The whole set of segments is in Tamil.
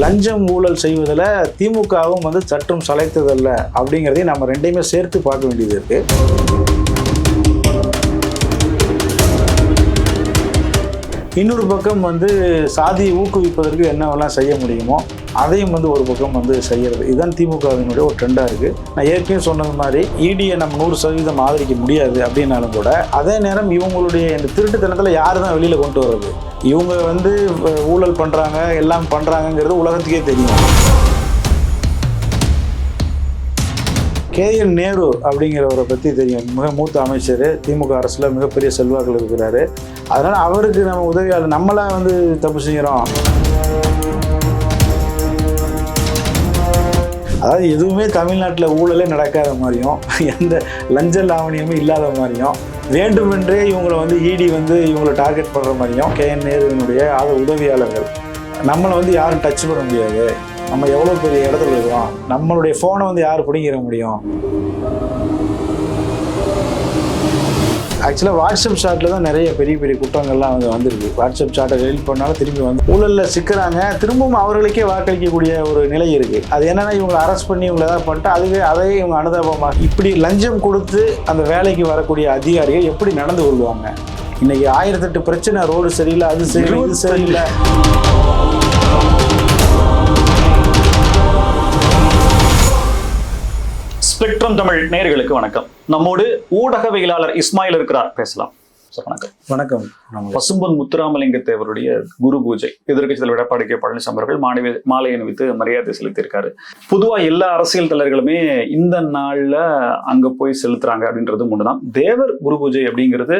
லஞ்சம் ஊழல் செய்வதில் திமுகவும் வந்து சற்றும் சளைத்ததல்ல அப்படிங்கிறதையும் நம்ம ரெண்டையுமே சேர்த்து பார்க்க வேண்டியது இருக்கு. இன்னொரு பக்கம் வந்து சாதியை ஊக்குவிப்பதற்கு என்னவெல்லாம் செய்ய முடியுமோ அதையும் வந்து ஒரு பக்கம் வந்து செய்கிறது. இதுதான் திமுகவினுடைய ஒரு ட்ரெண்டாக இருக்குது. நான் ஏற்கனவே சொன்னது மாதிரி இடியை நம்ம 100% ஆதரிக்க முடியாது அப்படின்னாலும் கூட அதே நேரம் இவங்களுடைய இந்த திருட்டுத்தனத்தில் யார் தான் வெளியில் கொண்டு வர்றது? இவங்க வந்து ஊழல் பண்ணுறாங்க, எல்லாம் பண்ணுறாங்கங்கிறது உலகத்துக்கே தெரியும். KN நேரு அப்படிங்கிறவரை பற்றி தெரியும். மிக மூத்த அமைச்சர், திமுக அரசில் மிகப்பெரிய செல்வாக்கில் இருக்கிறாரு. அதனால் அவருக்கு நம்ம உதவியாளர், நம்மளாம் வந்து தப்பு செய்கிறோம். அதாவது எதுவுமே தமிழ்நாட்டில் ஊழலே நடக்காத மாதிரியும் எந்த லஞ்ச லாவணியமே இல்லாத மாதிரியும் வேண்டுமென்றே இவங்களை வந்து இடி வந்து இவங்களை டார்கெட் பண்ணுற மாதிரியும் KN நேருவினுடைய உதவியாளர்கள். நம்மளை வந்து யாரும் டச் பண்ண முடியாது. நம்ம எவ்வளோ பெரிய இடத்துல இருக்கிறோம், நம்மளுடைய ஃபோனை வந்து யார் பிடிங்கிற முடியும்? ஆக்சுவலாக வாட்ஸ்அப் சாட்டில் தான் நிறைய பெரிய பெரிய குற்றங்கள்லாம் வந்திருக்கு. வாட்ஸ்அப் சாட்டை டெலிட் பண்ணாலும் திரும்பி வந்து ஊழலில் சிக்கிறாங்க. திரும்பவும் அவர்களுக்கே வாக்களிக்கக்கூடிய ஒரு நிலை இருக்குது. அது என்னென்னா இவங்களை அரெஸ்ட் பண்ணி இவங்களை ஏதாவது பண்ணிட்டு அதே இவங்க அனுதாபமாக இப்படி லஞ்சம் கொடுத்து அந்த வேலைக்கு வரக்கூடிய அதிகாரிகள் எப்படி நடந்து கொள்வாங்க? இன்றைக்கி 1008 பிரச்சனை, ரோடு சரியில்லை, அது சரியில்லை, இது சரியில்லை. ஸ்பெக்ட்ரம் தமிழ் நேயர்களுக்கு வணக்கம். நம்மோடு ஊடகவியலாளர் இஸ்மாயில் இருக்கிறார், பேசலாம். வணக்கம். வணக்கம். பசும்பொன் முத்துராமலிங்க தேவருடைய குரு பூஜை எதிர்க்கட்சி தலைவர் எடப்பாடி கே பழனிசாமி அவர்கள் மாலை அணிவித்து மரியாதை செலுத்தியிருக்காரு. பொதுவா எல்லா அரசியல் தலைவர்களுமே இந்த நாள்ல அங்க போய் செலுத்துறாங்க அப்படின்றது ஒண்ணுதான். தேவர் குரு பூஜை அப்படிங்கிறது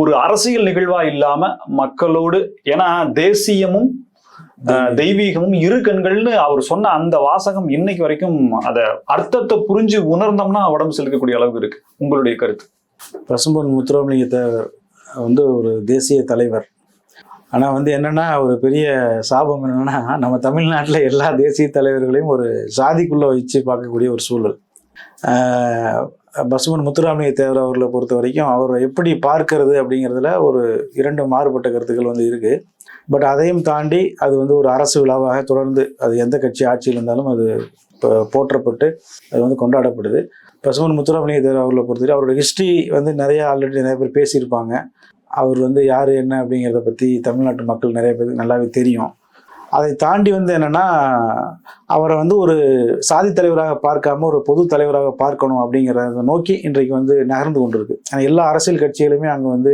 ஒரு அரசியல் நிகழ்வா இல்லாம மக்களோடு, ஏன்னா தேசியமும் தெய்வீகமும் இரு கண்கள்னு அவர் சொன்ன அந்த வாசகம் இன்னைக்கு வரைக்கும் அத அர்த்தத்தை புரிஞ்சு உணர்ந்தோம்னா உடம்பு செலுத்தக்கூடிய அளவுக்கு இருக்கு. உங்களுடைய கருத்து? பசும்பொன் முத்துராமலிங்க தேவர் வந்து ஒரு தேசிய தலைவர். ஆனால் வந்து என்னென்னா ஒரு பெரிய சாபம் என்னென்னா, நம்ம தமிழ்நாட்டில் எல்லா தேசிய தலைவர்களையும் ஒரு சாதிக்குள்ளே வச்சு பார்க்கக்கூடிய ஒரு சூழல். பசும்பொன் முத்துராமலிங்க தேவர் அவர்களை பொறுத்த வரைக்கும் அவரை எப்படி பார்க்கறது அப்படிங்கிறதுல ஒரு 2 மாறுபட்ட கருத்துக்கள் வந்து இருக்குது. பட் அதையும் தாண்டி அது வந்து ஒரு அரசு விழாவாக தொடர்ந்து அது எந்த கட்சி ஆட்சியில் இருந்தாலும் அது போற்றப்பட்டு அது வந்து கொண்டாடப்படுது. பசும்பொன் முத்துராமலிங்க தேவர் அவர்களை பொறுத்தவரை அவரோட ஹிஸ்ட்ரி வந்து ஆல்ரெடி நிறைய பேர் பேசியிருப்பாங்க. அவர் வந்து யார் என்ன அப்படிங்கிறத பற்றி தமிழ்நாட்டு மக்கள் நிறைய பேருக்கு நல்லாவே தெரியும். அதை தாண்டி வந்து என்னென்னா, அவரை வந்து ஒரு சாதி தலைவராக பார்க்காம ஒரு பொது தலைவராக பார்க்கணும் அப்படிங்கிறத நோக்கி இன்றைக்கு வந்து நகர்ந்து கொண்டு இருக்கு. எல்லா அரசியல் கட்சிகளுமே அங்கே வந்து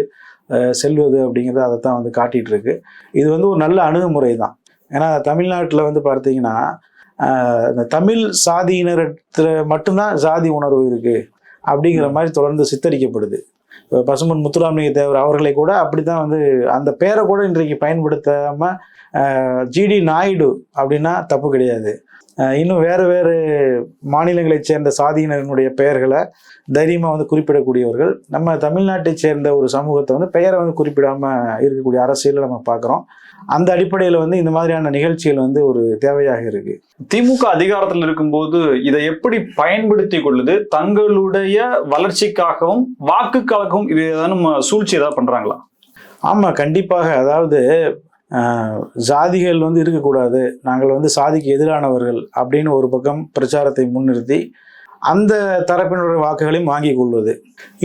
செல்வது அப்படிங்கிறது அதை தான் வந்து காட்டிகிட்டு இருக்கு. இது வந்து ஒரு நல்ல அணுகுமுறை தான். ஏன்னா தமிழ்நாட்டில் வந்து பார்த்தீங்கன்னா இந்த தமிழ் சாதியினத்தில் மட்டும்தான் சாதி உணர்வு இருக்குது அப்படிங்கிற மாதிரி தொடர்ந்து சித்தரிக்கப்படுது. பசும்பொன் முத்துராமலிங்க தேவர் அவர்களை கூட அப்படி தான் வந்து அந்த பேரை கூட இன்றைக்கு பயன்படுத்தாமல் GD நாயுடு அப்படின்னா தப்பு கிடையாது. இன்னும் வேறு மாநிலங்களை சேர்ந்த சாதியினருடைய பெயர்களை தைரியமாக வந்து குறிப்பிடக்கூடியவர்கள். நம்ம தமிழ்நாட்டை சேர்ந்த ஒரு சமூகத்தை வந்து பெயரை வந்து குறிப்பிடாமல் இருக்கக்கூடிய அரசியலை நம்ம பார்க்குறோம். அந்த அடிப்படையில் வந்து இந்த மாதிரியான நிகழ்ச்சிகள் வந்து ஒரு தேவையாக இருக்குது. திமுக அதிகாரத்தில் இருக்கும்போது இதை எப்படி பயன்படுத்தி கொள்ளுது? தங்களுடைய வளர்ச்சிக்காகவும் வாக்குக்காகவும் இது ஏதாவது சூழ்ச்சி ஏதாவது பண்ணுறாங்களா? ஆமாம், கண்டிப்பாக. அதாவது ஜாதிகள் வந்து இருக்கக்கூடாது, நாங்கள் வந்து சாதிக்கு எதிரானவர்கள் அப்படின்னு ஒரு பக்கம் பிரச்சாரத்தை முன்னிறுத்தி அந்த தரப்பினுடைய வாக்குகளையும் வாங்கி கொள்வது.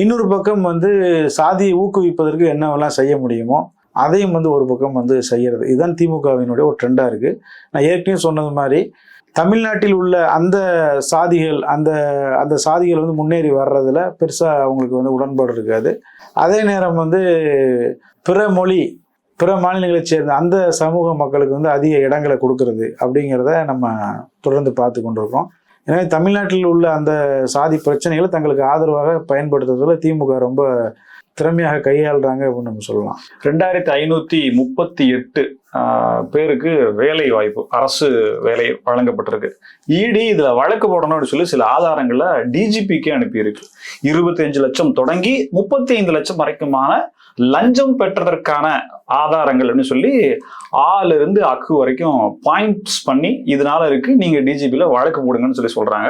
இன்னொரு பக்கம் வந்து சாதியை ஊக்குவிப்பதற்கு என்னவெல்லாம் செய்ய முடியுமோ அதையும் வந்து ஒரு பக்கம் வந்து செய்கிறது. இதுதான் திமுகவினுடைய ஒரு ட்ரெண்டாக இருக்குது. நான் ஏற்கனவே சொன்னது மாதிரி தமிழ்நாட்டில் உள்ள அந்த சாதிகள் அந்த சாதிகள் வந்து முன்னேறி வர்றதுல பெருசாக அவங்களுக்கு வந்து உடன்பாடு இருக்காது. அதே நேரம் வந்து பிற மாநிலங்களை சேர்ந்த அந்த சமூக மக்களுக்கு வந்து அதிக இடங்களை கொடுக்கறது அப்படிங்கிறத நம்ம தொடர்ந்து பார்த்து கொண்டிருக்கோம். எனவே தமிழ்நாட்டில் உள்ள அந்த சாதி பிரச்சனைகளை தங்களுக்கு ஆதரவாக பயன்படுத்துறதுல திமுக ரொம்ப திறமையாக கையாளுறாங்க அப்படின்னு நம்ம சொல்லலாம். 2538 பேருக்கு வேலை வாய்ப்பு, அரசு வேலை வழங்கப்பட்டிருக்கு. இடி இதுல வழக்கு போடணும்னு சொல்லி சில ஆதாரங்களை DGPக்கே அனுப்பியிருக்கு. 25 லட்சம் தொடங்கி 35 லட்சம் வரைக்குமான லஞ்சம் பெற்றதற்கான ஆதாரங்கள்னு சொல்லி ஆலிருந்து அக்கு வரைக்கும் பாயிண்ட்ஸ் பண்ணி இதனால இருக்கு, நீங்க DGPல வழக்கு போடுங்கன்னு சொல்லி சொல்றாங்க.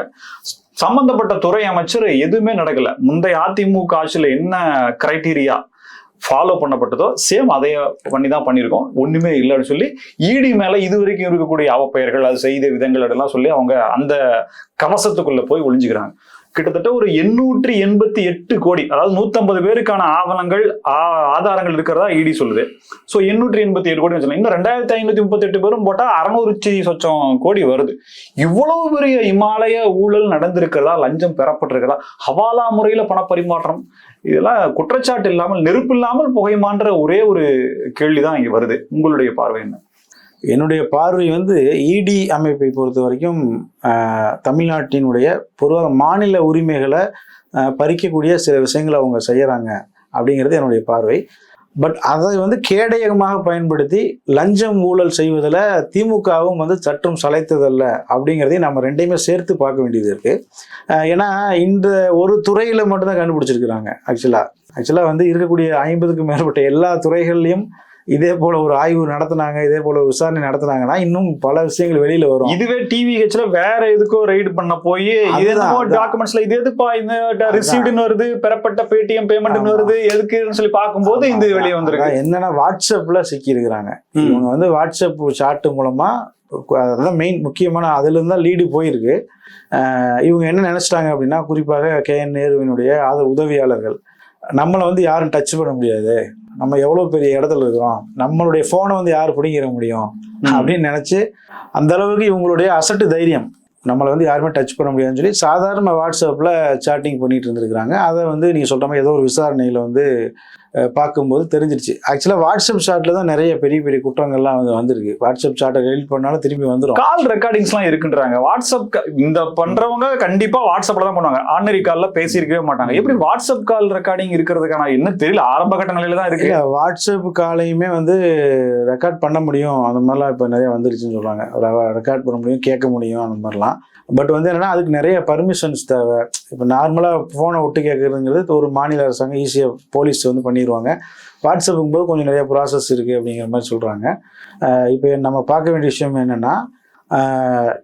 சம்பந்தப்பட்ட துறை அமைச்சர் எதுவுமே நடக்கல. முந்தைய அதிமுக ஆட்சியில என்ன கிரைட்டீரியா ஃபாலோ பண்ணப்பட்டதோ சேம் அதே பண்ணி தான் பண்ணியிருக்கோம், ஒண்ணுமே இல்லைன்னு சொல்லி இடி மேல இது வரைக்கும் இருக்கக்கூடிய அவப்பெயர்கள், அது செய்த விதங்கள் எல்லாம் சொல்லி அவங்க அந்த கவசத்துக்குள்ள போய் ஒளிஞ்சுக்கிறாங்க. கிட்டத்தட்ட ஒரு 888 கோடி, அதாவது 150 பேருக்கான ஆவணங்கள் ஆதாரங்கள் இருக்கிறதா இடி சொல்லுது. ஸோ 887 கோடி வச்சுக்கலாம். இன்னும் 2538 பேரும் போட்டா 600 சொச்சம் கோடி வருது. இவ்வளவு பெரிய இமாலய ஊழல் நடந்திருக்கிறதா, லஞ்சம் பெறப்பட்டிருக்கிறதா, ஹவாலா முறையில பணப்பரிமாற்றம், இதெல்லாம் குற்றச்சாட்டு இல்லாமல் நெருப்பு இல்லாமல் புகைமான்ற ஒரே ஒரு கேள்விதான் இங்க வருது. உங்களுடைய பார்வை என்ன? என்னுடைய பார்வை வந்து இடி அமைப்பை பொறுத்த வரைக்கும் தமிழ்நாட்டினுடைய பொதுவாக மாநில உரிமைகளை பறிக்கக்கூடிய சில விஷயங்களை அவங்க செய்யறாங்க அப்படிங்கிறது என்னுடைய பார்வை. பட் அதை வந்து கேடயமாக பயன்படுத்தி லஞ்சம் ஊழல் செய்வதில் திமுகவும் வந்து சற்றும் சளைத்ததல்ல அப்படிங்கிறதையும் நம்ம ரெண்டையுமே சேர்த்து பார்க்க வேண்டியது இருக்கு. ஏன்னா இந்த ஒரு துறையில மட்டும்தான் கண்டுபிடிச்சிருக்கிறாங்க. ஆக்சுவலா வந்து இருக்கக்கூடிய 50க்கும் மேற்பட்ட எல்லா துறைகள்லையும் இதே போல ஒரு ஆய்வு நடத்தினாங்க, இதே போல விசாரணை நடத்தினாங்கன்னா இன்னும் பல விஷயங்கள் வெளியில வரும். இதுவே டிவிஹெச்ல வேற எதுக்கோ ரைடு பண்ண போய் டாக்குமெண்ட்ஸ்ல இது எதுப்பா இந்த ரிசீவ்டுன்னு வருது, பெறப்பட்ட பேடிஎம் பேமெண்ட்னு வருது, எதுக்குன்னு சொல்லி பார்க்கும்போது இந்த வெளியே வந்திருக்கு. என்னன்னா வாட்ஸ்அப்ல சிக்கி இருக்கிறாங்க இவங்க வந்து. வாட்ஸ்அப் சாட்டு மூலமா அதான் மெயின் முக்கியமான, அதுல இருந்தா லீடு போயிருக்கு. இவங்க என்ன நினைச்சிட்டாங்க அப்படின்னா, குறிப்பாக KN நேருவினுடைய உதவியாளர்கள், நம்மளை வந்து யாரும் டச் பண்ண முடியாது, நம்ம எவ்வளவு பெரிய இடத்துல இருக்கிறோம், நம்மளுடைய போனை வந்து யாரு பிடிங்கிற முடியும் அப்படின்னு நினைச்சு அந்த அளவுக்கு இவங்களுடைய அசட்டு தைரியம், நம்மளை வந்து யாருமே டச் பண்ண முடியாதுன்னு சொல்லி சாதாரண வாட்ஸ்அப்ல சாட்டிங் பண்ணிட்டு இருந்திருக்கிறாங்க. அதை வந்து நீங்க சொல்ற மாதிரி ஏதோ ஒரு விசாரணையில வந்து பார்க்கும்போது தெரிஞ்சிருச்சு. ஆக்சுவலாக வாட்ஸ்அப் சாட்டில் தான் நிறைய பெரிய பெரிய குற்றங்கள்லாம் வந்திருக்கு. வாட்ஸ்அப் சாட்டை டெலிட் பண்ணாலும் திரும்பி வந்துடும். கால் ரெக்கார்டிங்ஸ்லாம் இருக்குன்றாங்க. வாட்ஸ்அப் இந்த பண்றவங்க கண்டிப்பா வாட்ஸ்அப்ல தான் பண்ணுவாங்க, ஆர்டினரி கால்ல பேசியிருக்கவே மாட்டாங்க. எப்படி வாட்ஸ்அப் கால் ரெக்கார்டிங் இருக்கிறதுக்கான என்ன தெரியல, ஆரம்ப கட்ட நிலையில தான் இருக்கு. வாட்ஸ்அப் காலையுமே வந்து ரெக்கார்ட் பண்ண முடியும், அந்த மாதிரிலாம் இப்போ நிறைய வந்துருச்சுன்னு சொல்றாங்க. ரெக்கார்ட் பண்ண முடியும், கேட்க முடியும், அந்த மாதிரிலாம். பட் வந்து என்னன்னா அதுக்கு நிறைய பர்மிஷன்ஸ் தேவை. இப்போ நார்மலாக ஃபோனை விட்டு கேட்கறதுங்கிறது ஒரு மாநில அரசாங்கம் ஈஸியாக போலீஸ் வந்து பண்ணிடுவாங்க. வாட்ஸ்அப்புக்கும் போது கொஞ்சம் நிறைய ப்ராசஸ் இருக்குது அப்படிங்கிற மாதிரி சொல்கிறாங்க. இப்போ நம்ம பார்க்க வேண்டிய விஷயம் என்னென்னா,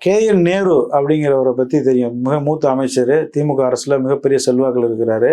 KN நேரு அப்படிங்கிறவரை பற்றி தெரியும். மிக மூத்த அமைச்சர், திமுக அரசில் மிகப்பெரிய செல்வாக்கில் இருக்கிறாரு.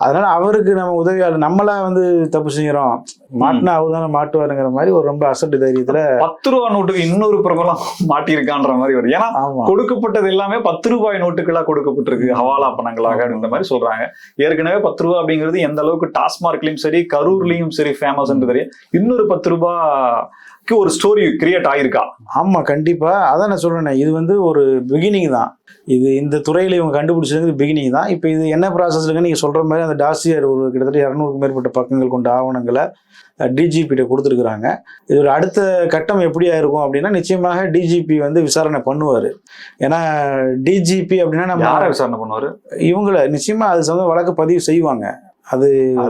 அதனால அவருக்கு நம்ம உதவியாளர், நம்மளா வந்து தப்பு செய்கிறோம், மாட்டினா அவர் தானே மாட்டுவாருங்கிற மாதிரி ஒரு ரொம்ப அசட்டு தைரியத்தில் 10 ரூபா நோட்டுக்கு இன்னொரு பிரபலம் மாட்டியிருக்கான்ற மாதிரி வரும். ஏன்னா கொடுக்கப்பட்டது எல்லாமே 10 ரூபாய் நோட்டுகளா கொடுக்கப்பட்டிருக்கு, ஹவாலா பணங்களாக இந்த மாதிரி சொல்றாங்க. ஏற்கனவே 10 ரூபா அப்படிங்கிறது எந்த அளவுக்கு டாஸ்மார்க்லயும் சரி கரூர்லயும் சரி ஃபேமஸ் தெரியும். இன்னொரு 10 ரூபாய் ஒரு ஸ்டோரி கிரியேட் ஆயிருக்கா? ஆமா, கண்டிப்பா. அதான் நான் சொல்றேன், இது வந்து ஒரு பிகினிங் தான். இது இந்த துறையில இவங்க கண்டுபிடிச்சது பிகினிங் தான். இப்போ இது என்ன ப்ராசஸ் இருக்குன்னு நீங்க சொல்ற மாதிரி அந்த டாசியர் ஒரு கிட்டத்தட்ட 200க்கும் மேற்பட்ட பக்கங்கள் கொண்ட ஆவணங்களை DGP கொடுத்துருக்குறாங்க. இது ஒரு அடுத்த கட்டம் எப்படி ஆயிருக்கும் அப்படின்னா, நிச்சயமாக DGP வந்து விசாரணை பண்ணுவாரு. ஏன்னா DGP அப்படின்னா நம்ம யாரை விசாரணை பண்ணுவாரு? இவங்களை நிச்சயமா அது சம்பந்தமா வழக்கு பதிவு செய்வாங்க. அது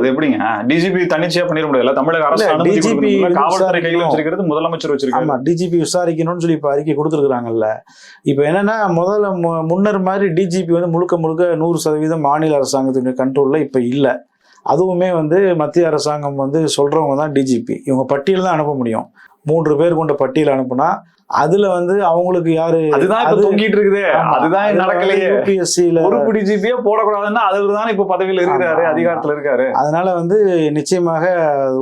எப்படிங்க DGP தன்னிச்சையா பண்ணிட முடியல? தமிழக அரசு DGP காவல்துறை கையில் வச்சிருக்கிறது முதலமைச்சர் வச்சிருக்காரு. DGP விசாரிக்கணும்னு சொல்லி இப்ப அறிக்கை கொடுத்துருக்காங்கல்ல. இப்ப என்னன்னா முன்னர் மாதிரி DGP வந்து முழுக்க 100% மாநில அரசாங்கத்தினுடைய கண்ட்ரோல்ல இப்ப இல்லை. அதுவுமே வந்து மத்திய அரசாங்கம் வந்து சொல்றவங்க தான் DGP. இவங்க பட்டியல் தான் அனுப்ப முடியும். 3 பேர் கொண்ட பட்டியல் அனுப்புனா அதுல வந்து அவங்களுக்கு யாரு, அதுதான் இப்ப தொங்கிட்டு இருக்குது. அதுதான் நடக்கலையே. UPSCல ஒரு DGP போடக்கூடாதுன்னா அதுதான் இப்ப பதவியில் இருக்கிறாரு, அதிகாரத்துல இருக்காரு. அதனால வந்து நிச்சயமாக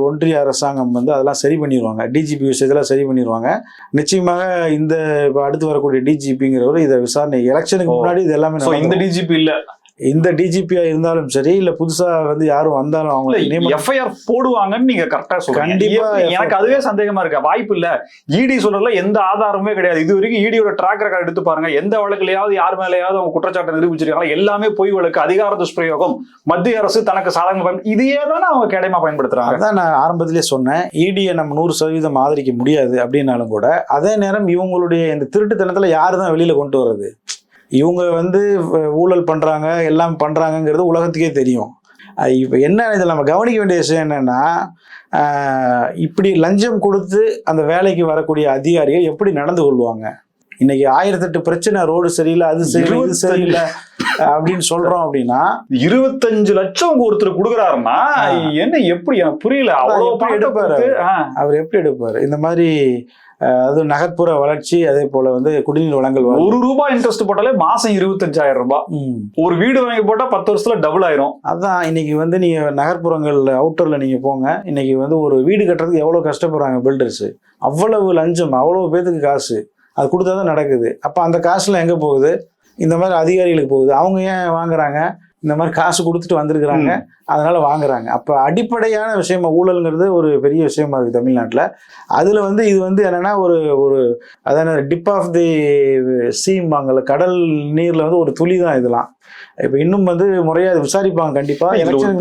ஒன்றிய அரசாங்கம் வந்து அதெல்லாம் சரி பண்ணிடுவாங்க. DGP விஷயத்தெல்லாம் சரி பண்ணிடுவாங்க. நிச்சயமாக இந்த அடுத்து வரக்கூடிய DGPங்கிறவர் இதை விசாரணை எலெக்ஷனுக்கு முன்னாடி இது எல்லாமே. இந்த DGP இல்ல, இந்த DGP-யா இருந்தாலும் சரி, இல்ல புதுசா வந்து யாரும் வந்தாலும் அவங்க FIR போடுவாங்கன்னு நீங்க கரெக்டா சொல்றீங்க. கண்டிப்பா எனக்கு அதுவே சந்தேகமா இருக்கு. வாய்ப்பு இல்ல. ED சொல்றதுல எந்த ஆதாரமுமே கிடையாது. இது வரைக்கும் ED-யோட ட்ராக் ரெக்கார்ட் எடுத்து பாருங்க. எந்த வழக்குலயாவது யார் மேலேயாவது அவங்க குற்றச்சாட்டை நிரூபிச்சிருக்காங்க? எல்லாமே பொய் வழக்கு, அதிகார துஷ்பிரயோகம், மத்திய அரசு தனக்கு சாதகமாக இதையே தானே அவங்க கேடயமா பயன்படுத்துறாங்க. அதான் நான் ஆரம்பத்திலே சொன்னேன், ED-யை நம்ம 100% ஆதரிக்க முடியாது அப்படின்னாலும் கூட அதே நேரம் இவங்களுடைய இந்த திருட்டுத்தனத்துல யாருதான் வெளியில கொண்டு வர்றது? இவங்க வந்து ஊழல் பண்றாங்க, எல்லாம் பண்றாங்கிறது உலகத்துக்கே தெரியும். இப்போ என்ன இதில் நம்ம கவனிக்க வேண்டிய விஷயம் என்னன்னா, இப்படி லஞ்சம் கொடுத்து அந்த வேலைக்கு வரக்கூடிய அதிகாரிகள் எப்படி நடந்து கொள்வாங்க? இன்னைக்கு 1008 பிரச்சனை, ரோடு சரியில்லை, அது சரியில்லை, இது சரியில்லை அப்படின்னு சொல்றோம். அப்படின்னா 25 லட்சம் ஒருத்தர் கொடுக்குறாருன்னா என்ன, எப்படி எனக்கு புரியல. அவர் எப்படி எடுப்பாரு? இந்த மாதிரி அது நகர்ப்புற வளர்ச்சி, அதே போல வந்து குடிநீர் வழங்கல். ₹1 இன்ட்ரெஸ்ட் போட்டாலே மாசம் 25,000 ரூபாய். ஒரு வீடு வாங்கி போட்டா 10 வருஷத்துல டபுள் ஆயிரும். அதான் இன்னைக்கு வந்து நீங்க நகர்ப்புறங்கள்ல அவுட்டர்ல நீங்க போங்க, இன்னைக்கு வந்து ஒரு வீடு கட்டுறதுக்கு எவ்வளவு கஷ்டப்படுறாங்க பில்டர்ஸ். அவ்வளவு லஞ்சம், அவ்வளவு பேத்துக்கு காசு, அது கொடுத்தாதான் நடக்குது. அப்ப அந்த காசுல எங்க போகுது? இந்த மாதிரி அதிகாரிகளுக்கு போகுது. அவங்க ஏன் வாங்குறாங்க? இந்த மாதிரி காசு கொடுத்துட்டு வந்திருக்கிறாங்க, அதனால வாங்குறாங்க. அப்ப அடிப்படையான விஷயமா ஊழல்ங்கிறது ஒரு பெரிய விஷயமா இருக்கு தமிழ்நாட்டுல. அதுல வந்து இது வந்து என்னன்னா ஒரு ஒரு அதான டிப் ஆஃப் தி சீம்பாங்கல்ல, கடல் நீர்ல வந்து ஒரு துளி தான் இதெல்லாம். இப்ப இன்னும் வந்து முறையா விசாரிப்பாங்க கண்டிப்பா.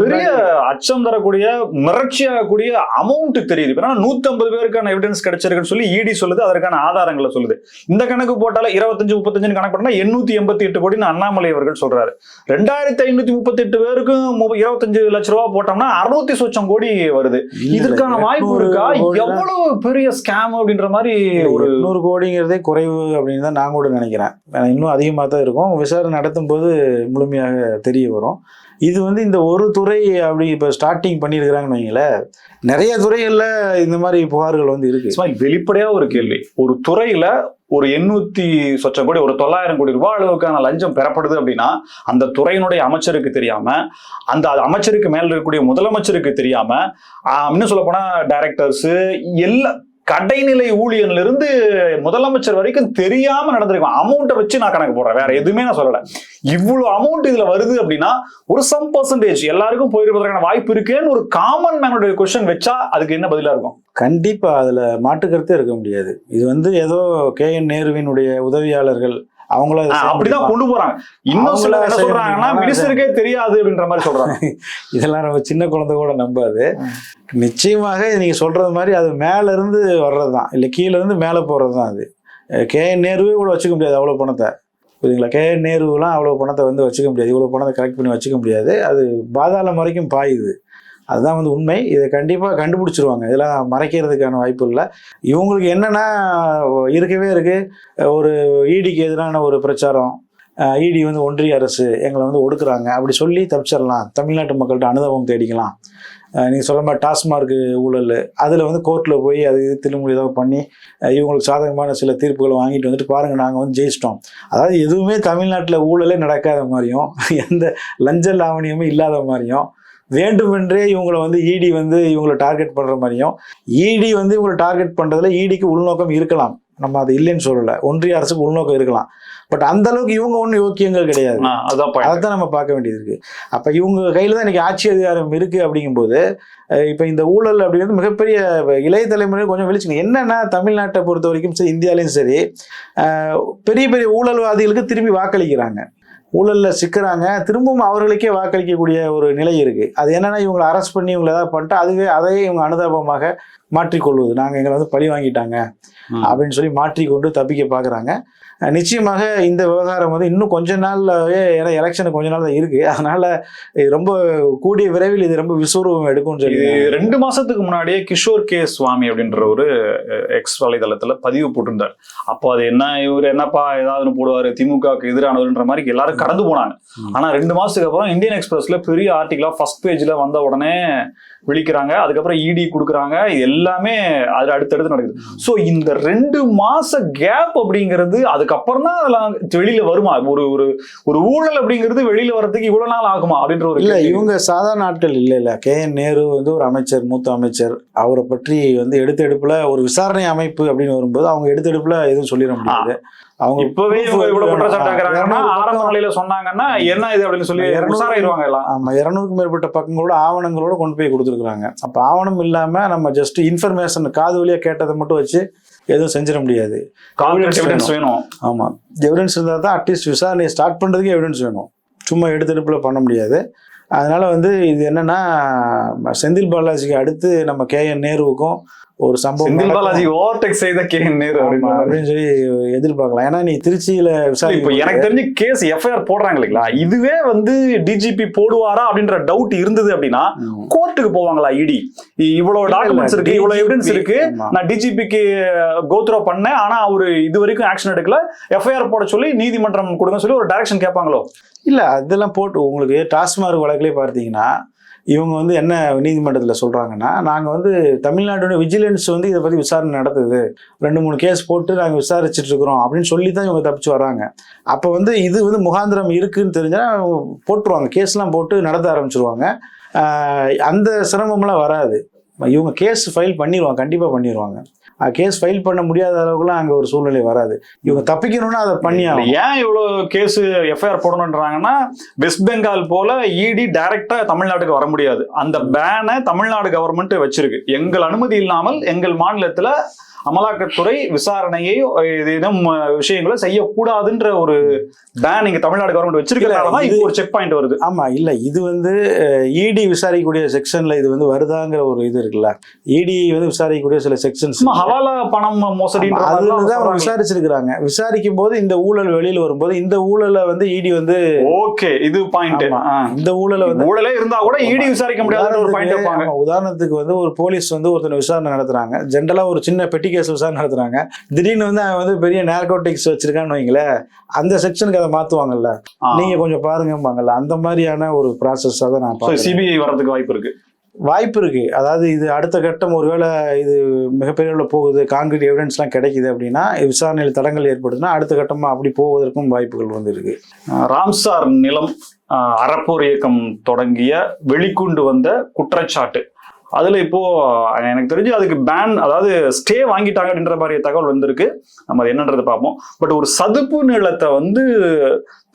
பெரிய அச்சம் தரக்கூடிய மிரட்சியாகக்கூடிய அமௌண்ட் தெரியுது. 150 பேருக்கான எவிடன்ஸ் கிடைச்சிருக்குன்னு சொல்லி இடி சொல்லுது, அதற்கான ஆதாரங்களை சொல்லுது. இந்த கணக்கு போட்டால 25-35 கணக்கு போட்டா 888 கோடின்னு அண்ணாமலை அவர்கள் சொல்றாரு. 2538 பேருக்கும் 25 லட்சம் ரூபாய் போட்டோம்னா 600 சொச்சம் கோடி வருது. இதற்கான வாய்ப்பு இருக்கா? எவ்வளவு பெரிய ஸ்கேம் அப்படின்ற மாதிரி. ஒரு 800 கோடிங்கிறதே குறைவு அப்படின்னு தான் நான் கூட நினைக்கிறேன். இன்னும் அதிகமாக தான் இருக்கும். விசாரணை நடத்தும் போது முழுமையாக தெரிய வரும். இது வந்து இந்த ஒரு துறை அப்படி இப்போ ஸ்டார்டிங் பண்ணியிருக்கிறாங்கன்னு வைங்களேன், நிறைய துறைகள்ல இந்த மாதிரி புகார்கள் வந்து இருக்கு. வெளிப்படையா ஒரு கேள்வி, ஒரு துறையில ஒரு 800 சொச்சம் கோடி, ஒரு 900 கோடி ரூபாய் அளவுக்கான லஞ்சம் பெறப்படுது அப்படின்னா அந்த துறையினுடைய அமைச்சருக்கு தெரியாம, அந்த அமைச்சருக்கு மேல இருக்கக்கூடிய முதலமைச்சருக்கு தெரியாம, இன்னும் சொல்ல போனா டைரக்டர்ஸ் எல்லா கடைநிலை ஊழியர்ல இருந்து முதலமைச்சர் வரைக்கும் தெரியாம நடந்திருக்கும். அமௌண்ட்டை வச்சு நான் கணக்கு போடுறேன், வேற எதுவுமே நான் சொல்லல. இவ்வளவு அமௌண்ட் இதுல வருது அப்படின்னா ஒரு சம் பர்சன்டேஜ் எல்லாருக்கும் போயிருப்பதற்கான வாய்ப்பு இருக்குன்னு ஒரு காமன் மேனோட கொஸ்டின் வச்சா அதுக்கு என்ன பதிலா இருக்கும்? கண்டிப்பா அதுல மாற்றுக்கருத்தே இருக்க முடியாது. இது வந்து ஏதோ KN நேருவினுடைய உதவியாளர்கள் அவங்கள அப்படிதான் கொண்டு போறாங்க. இன்னும் சில என்ன சொல்றாங்கன்னா மினிஸ்டருக்கே தெரியாது அப்படின்ற மாதிரி சொல்றாங்க. இதெல்லாம் நம்ம சின்ன குழந்தை கூட நம்பாது. நிச்சயமாக நீங்க சொல்றது மாதிரி அது மேல இருந்து வர்றதுதான், இல்ல கீழே இருந்து மேல போறதுதான். அது KN நேருவே கூட வச்சுக்க முடியாது அவ்வளவு பணத்தை, புரியுதுங்களா? KN நேருலாம் அவ்வளவு பணத்தை வந்து வச்சுக்க முடியாது, இவ்வளவு பணத்தை கலெக்ட் பண்ணி வச்சுக்க முடியாது. அது பாதாளம் வரைக்கும் பாயுது. அதுதான் வந்து உண்மை. இதை கண்டிப்பாக கண்டுபிடிச்சிருவாங்க, இதெல்லாம் மறைக்கிறதுக்கான வாய்ப்பு இல்லை. இவங்களுக்கு என்னன்னா இருக்கவே இருக்கு, ஒரு ஈடிக்கு எதிரான ஒரு பிரச்சாரம், ஈடி வந்து ஒன்றிய அரசு எங்களை வந்து ஒடுக்குறாங்க அப்படி சொல்லி தப்பிச்சிடலாம், தமிழ்நாட்டு மக்கள்கிட்ட அனுதாபம் தேடிக்கலாம். நீங்கள் சொல்கிற மாதிரி டாஸ்மார்க் ஊழல், அதில் வந்து கோர்ட்டில் போய் அது திருமொழி ஏதாவது பண்ணி இவங்களுக்கு சாதகமான சில தீர்ப்புகளை வாங்கிட்டு வந்துட்டு பாருங்கள் நாங்கள் வந்து ஜெயிச்சிட்டோம். அதாவது எதுவுமே தமிழ்நாட்டில் ஊழலே நடக்காத மாதிரியும் எந்த லஞ்ச லாவணியமும் இல்லாத மாதிரியும் வேண்டுமென்றே இவங்களை வந்து ஈடி வந்து இவங்களை டார்கெட் பண்ணுற மாதிரியும், ஈடி வந்து இவங்களை டார்கெட் பண்ணுறதுல ஈடிக்கு உள்நோக்கம் இருக்கலாம், நம்ம அது இல்லைன்னு சொல்லலை, ஒன்றிய அரசுக்கு உள்நோக்கம் இருக்கலாம். பட் அந்த அளவுக்கு இவங்க ஒன்றும் யோக்கியங்கள் கிடையாது. அதைத்தான் நம்ம பார்க்க வேண்டியது இருக்கு. அப்போ இவங்க கையில் தான் இன்னைக்கு ஆட்சி அதிகாரம் இருக்கு. அப்படிங்கும்போது இப்போ இந்த ஊழல் அப்படிங்கிறது மிகப்பெரிய இளைய தலைமுறை கொஞ்சம் வெளிச்சுங்க. என்னன்னா தமிழ்நாட்டை பொறுத்த வரைக்கும் சரி, இந்தியாலையும் சரி, பெரிய பெரிய ஊழல்வாதிகளுக்கு திரும்பி வாக்களிக்கிறாங்க, ஊழல்ல சிக்கிறாங்க, திரும்பவும் அவர்களுக்கே வாக்களிக்கக்கூடிய ஒரு நிலை இருக்கு. அது என்னன்னா இவங்களை அரெஸ்ட் பண்ணி இவங்களை ஏதாவது பண்ணிட்டு அதையே இவங்க அனுதாபமாக மாற்றிக்கொள்வது, நாங்கள் எங்களை வந்து பழி வாங்கிட்டாங்க அப்படின்னு சொல்லி மாற்றிக்கொண்டு தப்பிக்க பார்க்குறாங்க. நிச்சயமாக இந்த விவகாரம் வந்து இன்னும் கொஞ்ச நாள்லவே, ஏன்னா எலெக்ஷனுக்கு கொஞ்ச நாள் தான் இருக்கு, அதனால ரொம்ப கூடிய விரைவில் இது ரொம்ப விஸ்வரூபம் எடுக்கும்னு சொல்லி 2 மாசத்துக்கு முன்னாடியே கிஷோர் கே சுவாமி அப்படின்ற ஒரு எக்ஸ் வலைதளத்துல பதிவு போட்டிருந்தார். அப்போ அது என்ன, இவர் என்னப்பா ஏதாவது போடுவாரு, திமுகவுக்கு எதிரானவர்ன்ற மாதிரி எல்லாரும் கடந்து போனாங்க. ஆனா 2 மாசத்துக்கு அப்புறம் இந்தியன் எக்ஸ்பிரஸ்ல பெரிய ஆர்டிகிளா ஃபர்ஸ்ட் பேஜ்ல வந்த உடனே விழிக்கிறாங்க, அதுக்கப்புறம் இடி கொடுக்குறாங்க, இது எல்லாமே அது அடுத்தடுத்து நடக்குது. ஸோ இந்த 2 மாச கேப் அப்படிங்கிறது அதுக்கப்புறம் தான் அதெல்லாம் வெளியில வருமா? ஒரு ஒரு ஒரு ஊழல் அப்படிங்கிறது வெளியில வர்றதுக்கு இவ்வளவு நாள் ஆகுமா அப்படின்ற ஒரு இல்லை. இவங்க சாதாரண ஆட்கள் இல்லை. KN நேரு வந்து ஒரு அமைச்சர், மூத்த அமைச்சர், அவரை பற்றி வந்து எடுத்தெடுப்புல ஒரு விசாரணை அமைப்பு அப்படின்னு வரும்போது அவங்க எடுத்தெடுப்புல எதுவும் சொல்லிட முடியாது. அவங்க இப்பவே ஆரம்ப நிலையில சொன்னாங்கன்னா என்ன இது அப்படின்னு சொல்லி விசாரிடுவாங்க எல்லாம். ஆமா, 200க்கும் மேற்பட்ட பக்கங்களோட ஆவணங்களோட கொண்டு போய் கொடுத்துருக்காங்க. அப்ப ஆவணம் இல்லாம நம்ம ஜஸ்ட் இன்ஃபர்மேஷன் காது வழியா கேட்டதை மட்டும் வச்சு எதுவும் செஞ்சிட முடியாது. எவிடன்ஸ் வேணும். ஆமா, எவிடன்ஸ் இருந்தால் தான் அட்லீஸ்ட் விசாரணையை ஸ்டார்ட் பண்றதுக்கு எவிடன்ஸ் வேணும், சும்மா எடுத்தெடுப்புல பண்ண முடியாது. அதனால வந்து இது என்னன்னா செந்தில் பாலாஜிக்கு அடுத்து நம்ம KN நேருவுக்கும் ஒரு சம்பவம், செந்தில் பாலாஜி ஓவர்டேக் செய்த KN நேரு அப்படின்னு சொல்லி எதிர்பார்க்கலாம். ஏன்னா நீ திருச்சியில இப்போ எனக்கு தெரிஞ்சு கேஸ் FIR போடுறாங்க இல்லைங்களா, இதுவே வந்து DGP போடுவாரா அப்படின்ற டவுட் இருந்தது அப்படின்னா கோர்ட்டுக்கு போவாங்களா? இடி இவ்வளவு டாக்குமெண்ட்ஸ் இருக்கு, இவ்வளவு எவிடன்ஸ் இருக்கு, நான் DGPக்கு கோத்ரோ பண்ணேன், ஆனா அவரு இது வரைக்கும் ஆக்ஷன் எடுக்கல, FIR போட சொல்லி நீதிமன்றம் கொடுங்க சொல்லி ஒரு டைரக்ஷன் கேட்பாங்களோ? இல்ல, அதெல்லாம் போட்டு உங்களுக்கு டாஸ்மார்க் வழக்கிலே பார்த்தீங்கன்னா இவங்க வந்து என்ன நீதிமன்றத்தில் சொல்கிறாங்கன்னா, நாங்கள் வந்து தமிழ்நாட்டோட விஜிலன்ஸ் வந்து இதை பற்றி விசாரணை நடத்துது, 2-3 கேஸ் போட்டு நாங்கள் விசாரிச்சுட்டு இருக்கிறோம் அப்படின்னு சொல்லி தான் இவங்க தப்பிச்சு வர்றாங்க. அப்போ வந்து இது வந்து முகாந்திரம் இருக்குன்னு தெரிஞ்சால் போட்டுருவாங்க, கேஸ்லாம் போட்டு நடத்த ஆரம்பிச்சிருவாங்க. அந்த சிரமம்லாம் வராது. இவங்க கேஸ் ஃபைல் பண்ணிடுவாங்க, கண்டிப்பாக பண்ணிடுவாங்க. கேஸ் ஃபைல் பண்ண முடியாத அளவுக்குலாம் அங்கே ஒரு சூழ்நிலை வராது. இவங்க தப்பிக்கணும்னா அதை பண்ணி ஏன் இவ்வளோ கேஸ் எஃப்ஐஆர் போடணுன்றாங்கன்னா, வெஸ்ட் பெங்கால் போல இடி டைரக்டா தமிழ்நாட்டுக்கு வர முடியாது. அந்த பேனை தமிழ்நாடு கவர்மெண்ட் வச்சிருக்கு. எங்கள் அனுமதி இல்லாமல் எங்கள் மாநிலத்துல அமலாக்கத்துறை விசாரணையை ஏதேனும் விஷயங்களை செய்யக்கூடாதுன்ற ஒரு பேன் இங்க தமிழ்நாடு கவர்மெண்ட் வச்சிருக்கிறதுனாலதான் இது ஒரு செக் பாயிண்ட் வருது. ஆமா, இல்ல இது வந்து இடி விசாரிக்கக்கூடிய செக்ஷன்ல இது வந்து வருதாங்கிற ஒரு இது இருக்குல்ல. இடி வந்து விசாரிக்கக்கூடிய சில செக்ஷன்ஸ் ஹவாலா பணம் மோசடி அதுதான் விசாரிச்சிருக்கிறாங்க. விசாரிக்கும் போது இந்த ஊழல் வெளியில வரும்போது இந்த ஊழலை வந்து இடி வந்து ஓகே இது பாயிண்ட், இந்த ஊழலை வந்து ஊழலே இருந்தா கூட இடி விசாரிக்க முடியாத ஒரு பாயிண்ட் வைப்பாங்க. உதாரணத்துக்கு வந்து ஒரு போலீஸ் வந்து ஒருத்தர் விசாரணை நடத்துறாங்க, ஜென்ரலா ஒரு சின்ன பெட்டி கேஸ் விசாரணை நடத்துறாங்க. திடீர்னு வந்து அவன் வந்து பெரிய நார்கோட்டிக்ஸ் வச்சிருக்கான்னு வைங்களேன், அந்த செக்ஷனுக்கு அதை மாத்துவாங்கல்ல, நீங்க கொஞ்சம் பாருங்கம்பாங்கல்ல, அந்த மாதிரியான ஒரு ப்ராசஸ் தான் நான் பார்க்கிறேன். சிபிஐ வரதுக்கு வாய்ப்பு இருக்கு. அதாவது இது அடுத்த கட்டம் ஒருவேளை இது மிகப்பெரிய அளவில் போகுது, கான்கிரீட் எவிடன்ஸ்லாம் கிடைக்குது அப்படின்னா, விசாரணையில் தடங்கள் ஏற்படுதுன்னா அடுத்த கட்டமாக அப்படி போவதற்கும் வாய்ப்புகள் வந்து இருக்கு. ராம்சார் நிலம் அறப்போர் இயக்கம் தொடங்கிய வெளிக்கொண்டு வந்த குற்றச்சாட்டு, அதுல இப்போ எனக்கு தெரிஞ்சு அதுக்கு பேன், அதாவது ஸ்டே வாங்கிட்டாங்க அப்படின்ற மாதிரி தகவல் வந்திருக்கு. நம்ம அது என்னன்றதை பார்ப்போம். பட் ஒரு சதுப்பு நிலத்தை வந்து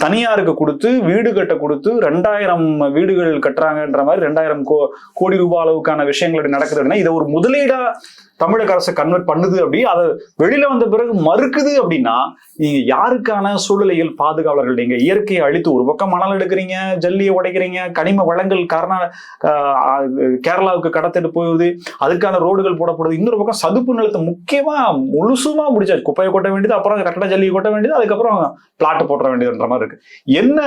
தனியாருக்கு கொடுத்து வீடு கட்ட கொடுத்து 2000 வீடுகள் கட்டுறாங்கன்ற மாதிரி 2000 கோடி ரூபாய் அளவுக்கான விஷயங்கள் நடக்குது அப்படின்னா, இதை ஒரு முதலீடா தமிழக அரசு கன்வெர்ட் பண்ணுது. அப்படி அதை வெளியில வந்த பிறகு மறுக்குது அப்படின்னா, நீங்க யாருக்கான சூழ்நிலையில் பாதுகாவலர்கள்? நீங்க இயற்கையை அழித்து ஒரு பக்கம் மணல் எடுக்கிறீங்க, ஜல்லியை உடைக்கிறீங்க, கனிம வளங்கள் கேரளாவுக்கு கடத்திட்டு போகுது, அதுக்கான ரோடுகள் போடப்படுது. இன்னொரு பக்கம் சதுப்பு நிலத்தை முக்கியமா முழுசுமா முடிச்சாச்சு, குப்பையை கொட்ட வேண்டியது, அப்புறம் கட்டட ஜல்லியை கொட்ட வேண்டியது, அதுக்கப்புறம் பிளாட் போட்ட வேண்டியதுன்ற மாதிரி இருக்கு. என்ன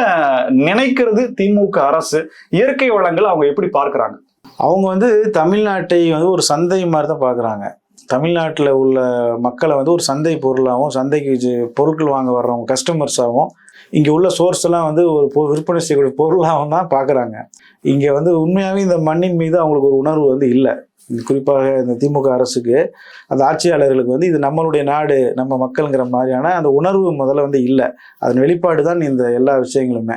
நினைக்கிறது திமுக அரசு? இயற்கை வளங்கள் அவங்க எப்படி பார்க்கிறாங்க? அவங்க வந்து தமிழ்நாட்டை வந்து ஒரு சந்தை மாதிரி தான் பார்க்குறாங்க. தமிழ்நாட்டில் உள்ள மக்களை வந்து ஒரு சந்தை பொருளாகவும், சந்தைக்கு பொருட்கள் வாங்க வர்றவங்க கஸ்டமர்ஸாகவும், இங்கே உள்ள சோர்ஸ் எல்லாம் வந்து ஒரு விற்பனை செய்யக்கூடிய பொருளாகவும் தான் பார்க்குறாங்க. இங்கே வந்து உண்மையாகவே இந்த மண்ணின் மீது அவங்களுக்கு ஒரு உணர்வு வந்து இல்லை. குறிப்பாக இந்த திமுக அரசுக்கு, அந்த ஆட்சியாளர்களுக்கு வந்து இது நம்மளுடைய நாடு, நம்ம மக்கள்ங்கிற மாதிரியான அந்த உணர்வு முதல்ல வந்து இல்லை. அதன் வெளிப்பாடு தான் இந்த எல்லா விஷயங்களுமே.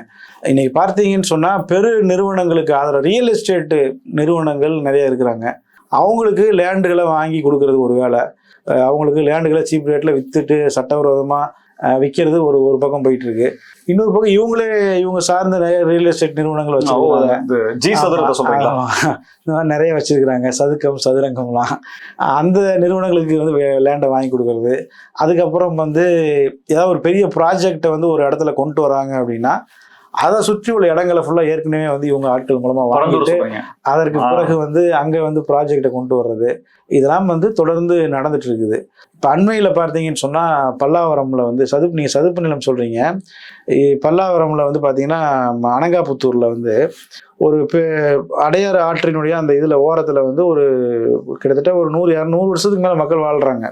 இன்னைக்கு பார்த்தீங்கன்னு சொன்னால், பெரு நிறுவனங்களுக்கு ஆதரவு ரியல் எஸ்டேட்டு நிறுவனங்கள் நிறைய இருக்கிறாங்க. அவங்களுக்கு லேண்டுகளை வாங்கி கொடுக்கறது ஒரு வேலை, அவங்களுக்கு லேண்டுகளை சீப் ரேட்டில் விற்றுட்டு சட்டவிரோதமாக விற்கிறது ஒரு பக்கம் போயிட்டு இருக்கு. இன்னொரு பக்கம் இவங்க சார்ந்த நிறைய ரியல் எஸ்டேட் நிறுவனங்கள் வச்சிருக்காங்க. நிறைய வச்சிருக்கிறாங்க, சதுரங்கம்லாம். அந்த நிறுவனங்களுக்கு வந்து லேண்டை வாங்கி கொடுக்கறது. அதுக்கப்புறம் வந்து ஏதாவது ஒரு பெரிய ப்ராஜெக்டை வந்து ஒரு இடத்துல கொண்டு வராங்க அப்படின்னா, அதை சுற்றி உள்ள இடங்களை ஃபுல்லாக ஏற்கனவே வந்து இவங்க ஆட்கள் மூலமாக வாங்கிட்டு அதற்கு பிறகு வந்து அங்கே வந்து ப்ராஜெக்டை கொண்டு வர்றது, இதெல்லாம் வந்து தொடர்ந்து நடந்துட்டு இருக்குது. இப்போ அண்மையில் பார்த்தீங்கன்னு சொன்னால், பல்லாவரமில் வந்து நீங்கள் சதுப்பு நிலம் சொல்கிறீங்க, பல்லாவரமில் வந்து பார்த்தீங்கன்னா அனங்காபுத்தூரில் வந்து ஒரு அடையாறு ஆற்றினுடைய அந்த இதில் ஓரத்தில் வந்து ஒரு கிட்டத்தட்ட ஒரு 100-200 வருஷத்துக்கு மேலே மக்கள் வாழ்கிறாங்க.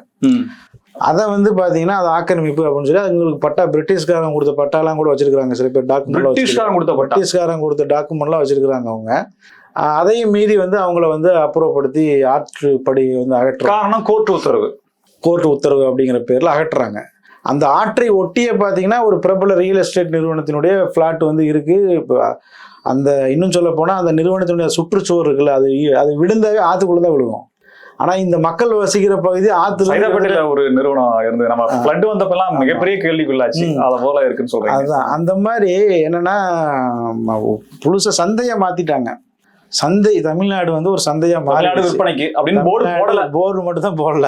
அதை வந்து பாத்தீங்கன்னா அது ஆக்கிரமிப்பு அப்படின்னு சொல்லி அவங்களுக்கு பட்டா, பிரிட்டிஷ்காரன் கொடுத்த பட்டாலாம் கூட வச்சிருக்காங்க. சில பேர் பிரிட்டிஷ்காரன் கொடுத்த டாக்குமெண்ட்லாம் வச்சிருக்காங்க. அவங்க அதையும் மீறி வந்து அவங்கள வந்து அப்புறப்படுத்தி ஆற்றுப்படி வந்து அகற்ற காரணம் கோர்ட் உத்தரவு அப்படிங்கிற பேர்ல அகற்றுறாங்க. அந்த ஆற்றை ஒட்டிய பாத்தீங்கன்னா ஒரு பிரபல ரியல் எஸ்டேட் நிறுவனத்தினுடைய பிளாட் வந்து இருக்கு. இப்போ அந்த இன்னும் சொல்ல போனா அந்த நிறுவனத்தினுடைய சுற்றுச்சுவர் இருக்குல்ல, அது விழுந்தாவே ஆத்துக்குள்ளதான் விழுகும். ஆனா இந்த மக்கள் வசிக்கிற பகுதி ஆத்துல ஒரு நிறுவனம் இருந்து நம்ம ஃப்ளட் வந்தப்பெல்லாம் மிகப்பெரிய கேள்விக்குள்ளாச்சு. அத போல இருக்குன்னு சொல்றாங்க. அதுதான் அந்த மாதிரி என்னன்னா, புதுசா சந்தையை மாத்திட்டாங்க. சந்தை தமிழ்நாடு வந்து ஒரு சந்தையா மாறி விற்பனைக்கு அப்படின்னு போர்டு மட்டும் தான் போடல,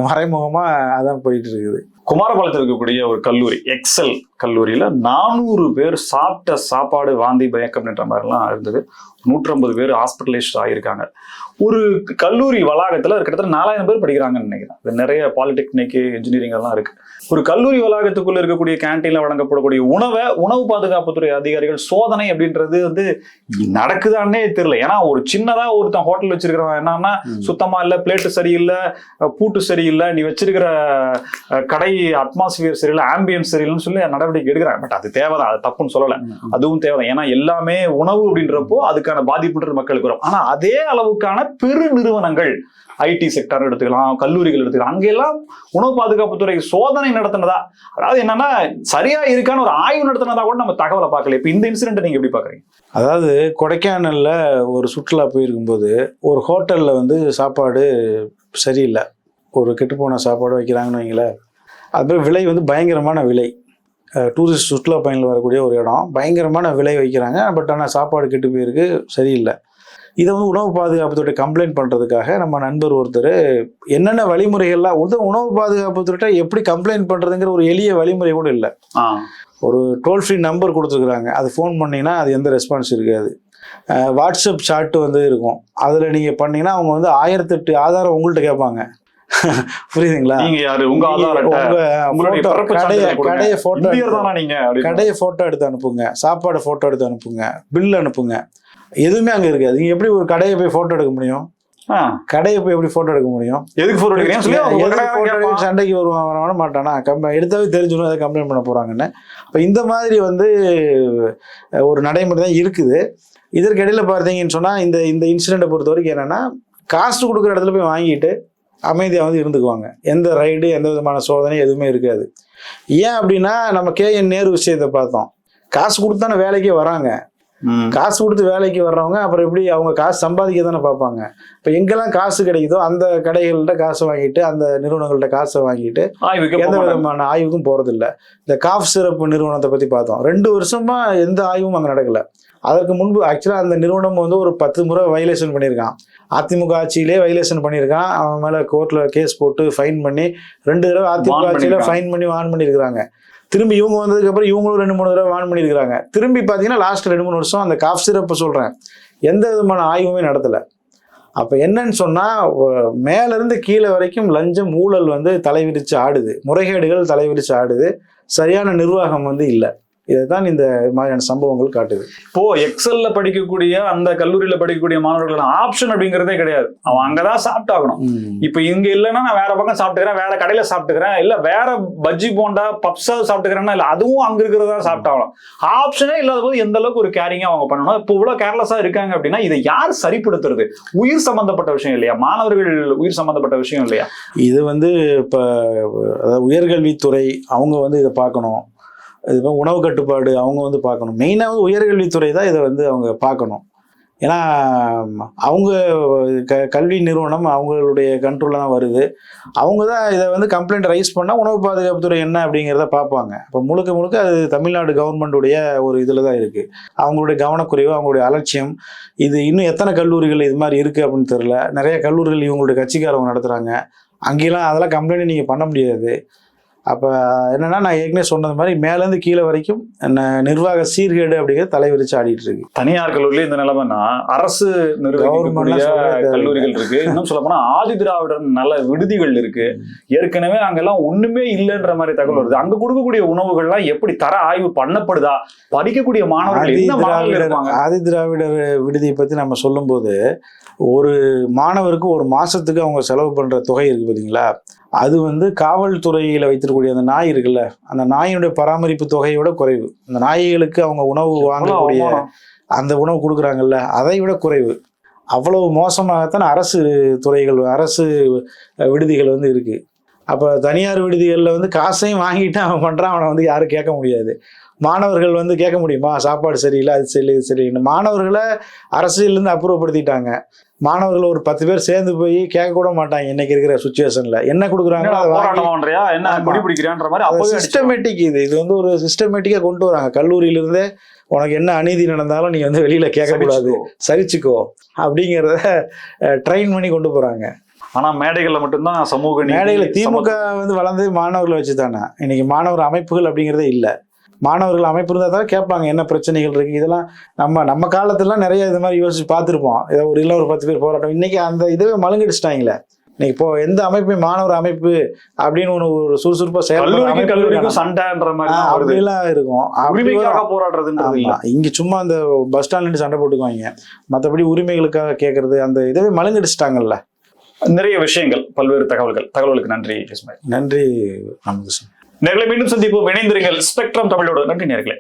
மறைமுகமா அதான் போயிட்டு இருக்குது. குமாரபாளையத்தில் இருக்கக்கூடிய ஒரு கல்லூரி, எக்ஸல் கல்லூரியில 400 பேர் சாப்பிட்ட சாப்பாடு வாந்தி மயக்கம்ன்ற மாதிரிலாம் இருந்தது. 150 பேர் ஹாஸ்பிட்டலைஸ்ட் ஆகியிருக்காங்க. ஒரு கல்லூரி வளாகத்துல கிட்டத்தட்ட 4000 பேர் படிக்கிறாங்கன்னு நினைக்கிறேன். இது நிறைய பாலிடெக்னிக், இன்ஜினியரிங் எல்லாம் இருக்கு. ஒரு கல்லூரி வளாகத்துக்குள்ள இருக்கக்கூடிய கேன்டீன்ல வழங்கப்படக்கூடிய உணவு பாதுகாப்புத்துறை அதிகாரிகள் சோதனை அப்படின்றது வந்து நடக்குதான்னே தெரியல. ஏன்னா ஒரு சின்னதா ஒருத்தன் ஹோட்டல் வச்சிருக்கிறவன் என்னன்னா, சுத்தமா இல்ல, பிளேட்டு சரியில்லை, பூட்டு சரியில்லை, நீ வச்சிருக்கிற கடை அட்மாஸ்பியர் சரியில்லை, ஆம்பியன்ஸ் சரியில்லைன்னு சொல்லி நடவடிக்கை எடுக்கிறாங்க. பட் அது தேவைதான், அது தப்புன்னு சொல்லலை, அதுவும் தேவைதான். ஏன்னா எல்லாமே உணவு அப்படின்றப்போ அதுக்கான மாதிரியான பாதிப்புன்றது மக்களுக்கு வரும். ஆனா அதே அளவுக்கான பெரு நிறுவனங்கள், ஐடி செக்டர் எடுத்துக்கலாம், கல்லூரிகள் எடுத்துக்கலாம், அங்கெல்லாம் உணவு பாதுகாப்புத்துறை சோதனை நடத்தினதா, அதாவது என்னன்னா சரியா இருக்கான்னு ஒரு ஆய்வு நடத்தினதா கூட நம்ம தகவலை பார்க்கல. இப்ப இந்த இன்சிடென்ட் நீங்க எப்படி பாக்குறீங்க? அதாவது கொடைக்கானல்ல ஒரு சுற்றுலா போயிருக்கும்போது ஒரு ஹோட்டல்ல வந்து சாப்பாடு சரியில்லை, ஒரு கெட்டுப்போன சாப்பாடு வைக்கிறாங்கன்னு வைங்களேன். அது விலை வந்து பயங்கரமான விலை, டூரிஸ்ட் சுற்றுலா பயணிகள் வரக்கூடிய ஒரு இடம், பயங்கரமான விலை வைக்கிறாங்க. பட் ஆனால் சாப்பாடு கெட்டு போயிருக்கு, சரியில்லை. இதை வந்து உணவு பாதுகாப்புத்துறை கம்ப்ளைண்ட் பண்ணுறதுக்காக நம்ம நண்பர் ஒருத்தர் என்னென்ன வழிமுறைகள்லாம் உணவு பாதுகாப்புத்துறை எப்படி கம்ப்ளைண்ட் பண்ணுறதுங்கிற ஒரு எளிய வழிமுறை கூட இல்லை. ஒரு டோல் ஃப்ரீ நம்பர் கொடுத்துருக்குறாங்க, அது ஃபோன் பண்ணிங்கன்னா அது எந்த ரெஸ்பான்ஸ் இருக்காது. வாட்ஸ்அப் சாட் வந்து இருக்கும், அதில் நீங்கள் பண்ணீங்கன்னா அவங்க வந்து 1008 ஆதாரம் உங்கள்கிட்ட கேட்பாங்க. புரியுதுங்களா? கடையை போட்டோ எடுத்து அனுப்புங்க, சாப்பாடு போட்டோ எடுத்து அனுப்புங்க, பில் அனுப்புங்க, எதுவுமே அங்க இருக்காது. நீங்க எப்படி ஒரு கடையை போய் போட்டோ எடுக்க முடியும்? கடையை போய் எப்படி போட்டோ எடுக்க முடியும்? எதுக்கு போட்டோ எடுக்கிறேன்? சண்டைக்கு வர மாட்டானா? எடுத்தாவே தெரிஞ்சிடும் அதை கம்ப்ளைண்ட் பண்ண போறாங்கன்னு. இப்போ இந்த மாதிரி வந்து ஒரு நடைமுறை தான் இருக்குது. இதற்கிடையில பார்த்தீங்கன்னு சொன்னா இந்த இன்சிடென்ட்டை பொறுத்த வரைக்கும் என்னன்னா, காசு கொடுக்குற இடத்துல போய் வாங்கிட்டு அமைதியாக வந்து இருந்துக்குவாங்க. எந்த ரைடு, எந்த விதமான சோதனை எதுவுமே இருக்காது. ஏன் அப்படின்னா, நம்ம KN நேரு விஷயத்தை பார்த்தோம். காசு கொடுத்து தானே வேலைக்கே வராங்க. காசு கொடுத்து வேலைக்கு வர்றவங்க அப்புறம் எப்படி அவங்க காசு சம்பாதிக்க தானே பார்ப்பாங்க. இப்போ எங்கெல்லாம் காசு கிடைக்குதோ அந்த கடைகள்கிட்ட காசு வாங்கிட்டு, அந்த நிறுவனங்கள்ட்ட காசை வாங்கிட்டு எந்த விதமான ஆய்வுக்கும் போறதில்ல. இந்த காஃப் சிறப்பு நிறுவனத்தை பத்தி பார்த்தோம், 2 வருஷமா எந்த ஆய்வும் அங்கே நடக்கல. அதற்கு முன்பு ஆக்சுவலாக அந்த நிறுவனம் வந்து ஒரு 10 முறை வைலேஷன் பண்ணியிருக்கான். அதிமுக ஆட்சியிலே வைலேஷன் பண்ணியிருக்கான். அவன் மேலே கோர்ட்டில் கேஸ் போட்டு ஃபைன் பண்ணி 2 தடவை அதிமுக ஆட்சியில் ஃபைன் பண்ணி வான் பண்ணியிருக்கிறாங்க. திரும்பி இவங்க வந்ததுக்கப்புறம் இவங்களும் 2-3 தடவை வான் பண்ணியிருக்கிறாங்க. திரும்பி பார்த்தீங்கன்னா லாஸ்ட் 2-3 வருஷம் அந்த காஃப் சிறப்பு சொல்கிறேன், எந்த விதமான ஆய்வுமே நடத்தலை. அப்போ என்னன்னு சொன்னால், மேலேருந்து கீழே வரைக்கும் லஞ்சம் ஊழல் வந்து தலைவிரிச்சு ஆடுது, முறைகேடுகள் தலைவிரிச்சு ஆடுது, சரியான நிர்வாகம் வந்து இல்லை. இதைத்தான் இந்த மாதிரியான சம்பவங்கள் காட்டுது. இப்போ எக்ஸல்ல படிக்கக்கூடிய அந்த கல்லூரியில படிக்கக்கூடிய மாணவர்கள் ஆப்ஷன் அப்படிங்கிறதே கிடையாது, அவன் அங்கதான் சாப்பிட்டாகணும். இப்ப இங்க இல்லைன்னா நான் வேற பக்கம் சாப்பிட்டுக்கிறேன், வேற கடையில சாப்பிட்டுக்கிறேன், இல்ல வேற பஜ்ஜி போண்டா பப்ஸா சாப்பிட்டுக்கிறேன்னா இல்ல அதுவும் அங்க இருக்கிறதா சாப்பிட்டாகணும். ஆப்ஷனே இல்லாத போது எந்த அளவுக்கு ஒரு கேரிங்கா அவங்க பண்ணணும். இப்போ இவ்வளவு கேர்லெஸ்ஸா இருக்காங்க அப்படின்னா இதை யார் சரிப்படுத்துறது? உயிர் சம்பந்தப்பட்ட விஷயம் இல்லையா, மாணவர்கள் உயிர் சம்பந்தப்பட்ட விஷயம் இல்லையா? இது வந்து இப்ப உயர்கல்வித்துறை அவங்க வந்து இதை பார்க்கணும். இது உணவு கட்டுப்பாடு அவங்க வந்து பார்க்கணும். மெயினாக வந்து உயர்கல்வித்துறை தான் இதை வந்து அவங்க பார்க்கணும். ஏன்னா அவங்க கல்வி நிறுவனம் அவங்களுடைய கண்ட்ரோலில் தான் வருது. அவங்க தான் இதை வந்து கம்ப்ளைண்ட் ரைஸ் பண்ணால் உணவு பாதுகாப்புத்துறை என்ன அப்படிங்கிறத பார்ப்பாங்க. இப்போ முழுக்க அது தமிழ்நாடு கவர்மெண்ட்டுடைய ஒரு இதில் தான் இருக்குது. அவங்களுடைய கவனக்குறைவு, அவங்களுடைய அலட்சியம், இது இன்னும் எத்தனை கல்லூரிகள் இது மாதிரி இருக்குது அப்படின்னு தெரியல. நிறைய கல்லூரிகள் இவங்களுடைய கட்சிக்காரவங்க நடத்துகிறாங்க. அங்கெல்லாம் அதெல்லாம் கம்ப்ளைண்ட் நீங்கள் பண்ண முடியாது. அப்போ என்னன்னா, நான் ஏற்கனவே சொன்னது மாதிரி மேலேருந்து கீழே வரைக்கும் நிர்வாக சீர்கேடு அப்படிங்கிறது தலைவிரிச்சு ஆடிட்டு இருக்கு. தனியார் கல்லூரியில இந்த நிலைமைன்னா அரசு கல்லூரிகள் இருக்கு. இன்னும் சொல்ல போனா ஆதி திராவிடர் நல்ல விடுதிகள் இருக்கு. ஏற்கனவே அங்கெல்லாம் ஒண்ணுமே இல்லைன்ற மாதிரி தகவல் வருது. அங்க கொடுக்கக்கூடிய உணவுகள்லாம் எப்படி தர ஆய்வு பண்ணப்படுதா? படிக்கக்கூடிய மாணவர்கள் ஆதி திராவிடர் விடுதியை பத்தி நம்ம சொல்லும் போது, ஒரு மாணவருக்கு ஒரு மாசத்துக்கு அவங்க செலவு பண்ற தொகை இருக்கு பார்த்தீங்களா, அது வந்து காவல்துறையில் வைத்திருக்கக்கூடிய அந்த நாய் இருக்குல்ல, அந்த நாயினுடைய பராமரிப்பு தொகையோட குறைவு. அந்த நாய்களுக்கு அவங்க உணவு வாங்கக்கூடிய அந்த உணவு கொடுக்குறாங்கல்ல, அதை விட குறைவு. அவ்வளவு மோசமாகத்தான் அரசு துறைகள், அரசு விடுதிகள் வந்து இருக்கு. அப்போ தனியார் விடுதிகளில் வந்து காசையும் வாங்கிட்டு அவன் பண்ணுறான், அவனை வந்து யாரும் கேட்க முடியாது. மாணவர்கள் வந்து கேட்க முடியுமா, சாப்பாடு சரியில்லை, அது சரியில்லை, இது சரியில்லை. மாணவர்களை அரசியலேருந்து அப்புறப்படுத்திட்டாங்க. மாணவர்கள் ஒரு 10 பேர் சேர்ந்து போய் கேட்க கூட மாட்டாங்க. இன்னைக்கு இருக்கிற சுச்சுவேஷன்ல என்ன கொடுக்குறாங்க, சிஸ்டமேட்டிக். இது வந்து ஒரு சிஸ்டமேட்டிக்கா கொண்டு வராங்க. கல்லூரியிலிருந்தே உனக்கு என்ன அநீதி நடந்தாலும் நீ வந்து வெளியில கேட்கக்கூடாது, சரிச்சுக்கோ அப்படிங்கிறத ட்ரெயின் பண்ணி கொண்டு போறாங்க. ஆனா மேடைகள்ல மட்டும்தான் சமூக மேடைகளை திமுக வந்து வளர்ந்து மாணவர்களை வச்சுதானே. இன்னைக்கு மாணவர் அமைப்புகள் அப்படிங்கிறதே இல்லை. மாணவர்கள் அமைப்பு இருந்தால் தான் கேட்பாங்க என்ன பிரச்சனைகள் இருக்கு. இதெல்லாம் நம்ம காலத்துலாம் நிறைய இது மாதிரி யோசிச்சு பார்த்துருப்போம். ஏதோ ஒரு 10 பேர் போராட்டம். இன்னைக்கு அந்த இதுவே மழுங்கடிச்சிட்டாங்களே. இன்னைக்கு இப்போ எந்த அமைப்பு மாணவர் அமைப்பு அப்படின்னு ஒரு சுறுசுறுப்பா செயல்படுற சண்டைன்ற மாதிரி அப்படிலாம் இருக்கும். போராடுறது இங்க சும்மா அந்த பஸ் ஸ்டாண்ட்ல சண்டை போட்டுக்குவாங்க. மற்றபடி உரிமைகளுக்காக கேட்கறது அந்த இதுவே மழுங்கடிச்சிட்டாங்கல்ல. நிறைய விஷயங்கள், பல்வேறு தகவல்களுக்கு நன்றி. நன்றி ராமகிருஷ்ணன். நேர்களை மீண்டும் சந்திப்போம். இணைந்திருங்கள் ஸ்பெக்ட்ரம் தமிழோடு. நன்றி நேர்களே.